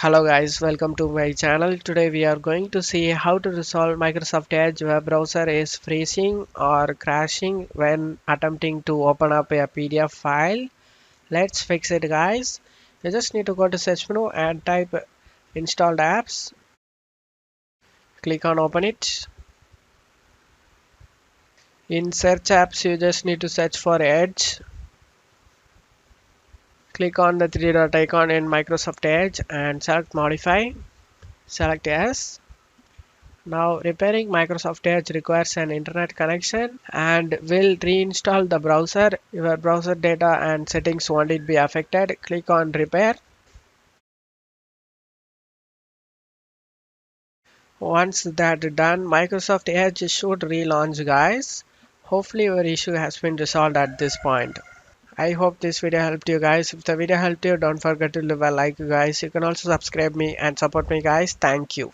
Hello guys, welcome to my channel. Today we are going to see how to resolve Microsoft Edge web browser is freezing or crashing when attempting to open up a PDF file. Let's fix it guys. You just need to go to search menu and type installed apps. Click on open it. In search apps you just need to search for Edge. Click on the three dot icon in Microsoft Edge and select modify. Select yes. Now repairing Microsoft Edge requires an internet connection and will reinstall the browser. Your browser data and settings won't be affected. Click on repair. Once that done, Microsoft Edge should relaunch guys. Hopefully your issue has been resolved at this point. I hope this video helped you guys. If the video helped you, don't forget to leave a like guys. You can also subscribe me and support me guys. Thank you.